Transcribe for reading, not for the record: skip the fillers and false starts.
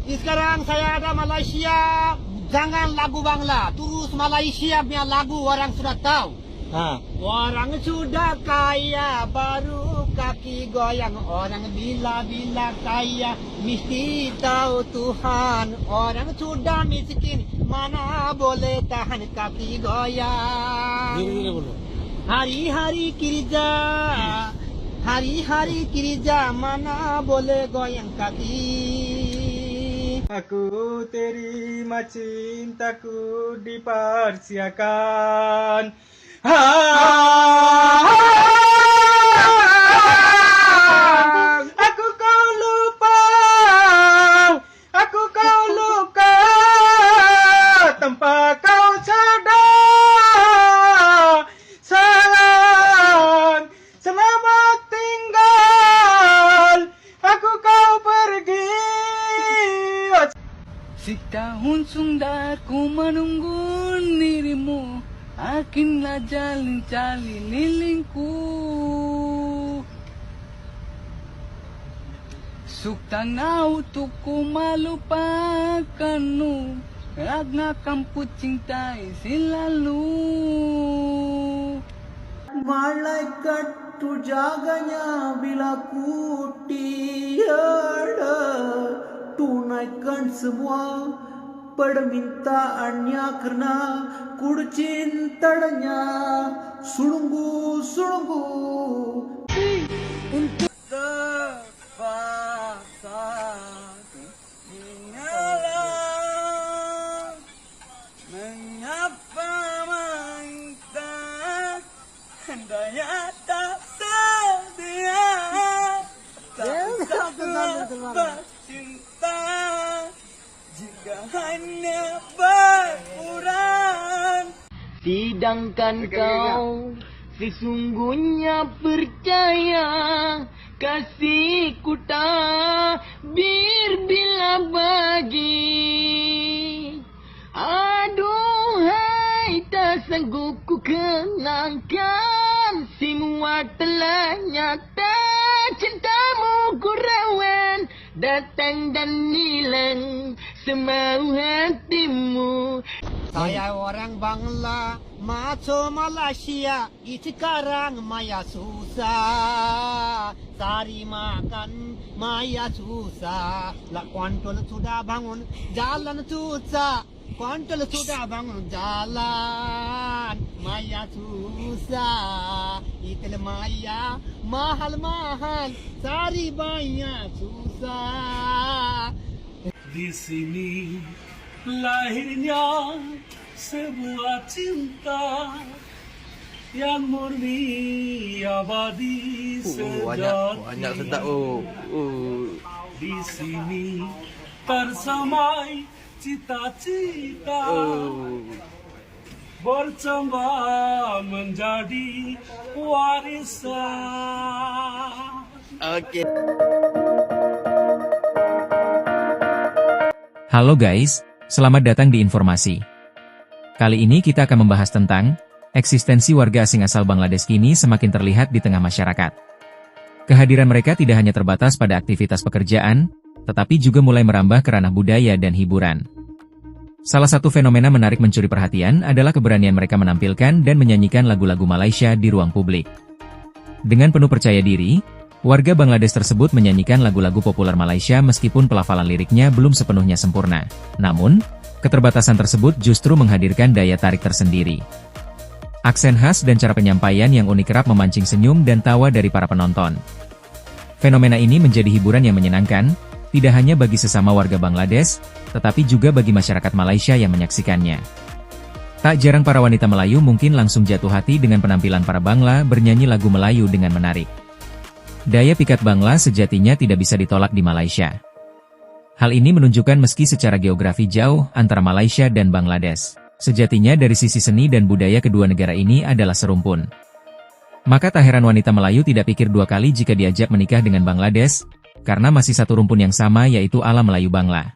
Sekarang saya ada Malaysia, jangan lagu Bangla, terus Malaysia punya lagu orang sudah tahu. Orang sudah kaya baru kaki goyang, orang bila-bila kaya mesti tahu Tuhan. Orang sudah miskin mana boleh tahan kaki goyang. Hari-hari kerja, hari-hari kerja mana boleh goyang kaki. Aku terima cintaku dipersiakan. Aku kau lupa, aku kau luka, tanpa kau sadar. Sayang, selamat tinggal, aku kau pergi. Setahun sudah ku menunggu dirimu, akhirnya jalin lilingku. Sukta nau tuku melupakanmu, karena kamu cintai selalu. Malaikat tu jaganya bila ku tiada, tunaikan semua permintaannya karena ku cintanya sungguh-sungguh. Untuk terpaksa mengalah, mengapa minta daya tak sedia, tak bisa cinta jika hanya berkurang. Sedangkan kau sesungguhnya percaya kasihku tak bila bagi. Aduhai, tak sanggup ku kenangkan, semua telah nyata. Cintamu ku rawan, datang dan hilang semau hatimu. Saya orang Bangla, masuk Malaysia, sekarang maya susah. Cari makan maya susah. Lah kontrol sudah bangun, jalan susah. Kontrol sudah bangun, jalan maya susah. Itil maya mahal-mahal, cari banyak susah. Di sini lahirnya sebuah cinta yang murni abadi sejati. Banyak sedap. Di sini tersamai cita-cita, bercambah menjadi warisan. Oke. Halo guys, selamat datang di informasi. Kali ini kita akan membahas tentang eksistensi warga asing asal Bangladesh kini semakin terlihat di tengah masyarakat. Kehadiran mereka tidak hanya terbatas pada aktivitas pekerjaan, tetapi juga mulai merambah ke ranah budaya dan hiburan. Salah satu fenomena menarik mencuri perhatian adalah keberanian mereka menampilkan dan menyanyikan lagu-lagu Malaysia di ruang publik. Dengan penuh percaya diri, warga Bangladesh tersebut menyanyikan lagu-lagu populer Malaysia meskipun pelafalan liriknya belum sepenuhnya sempurna. Namun, keterbatasan tersebut justru menghadirkan daya tarik tersendiri. Aksen khas dan cara penyampaian yang unik kerap memancing senyum dan tawa dari para penonton. Fenomena ini menjadi hiburan yang menyenangkan, tidak hanya bagi sesama warga Bangladesh, tetapi juga bagi masyarakat Malaysia yang menyaksikannya. Tak jarang para wanita Melayu mungkin langsung jatuh hati dengan penampilan para Bangla bernyanyi lagu Melayu dengan menarik. Daya pikat Bangla sejatinya tidak bisa ditolak di Malaysia. Hal ini menunjukkan meski secara geografi jauh antara Malaysia dan Bangladesh, sejatinya dari sisi seni dan budaya kedua negara ini adalah serumpun. Maka tak heran wanita Melayu tidak pikir dua kali jika diajak menikah dengan Bangladesh, karena masih satu rumpun yang sama yaitu alam Melayu Bangla.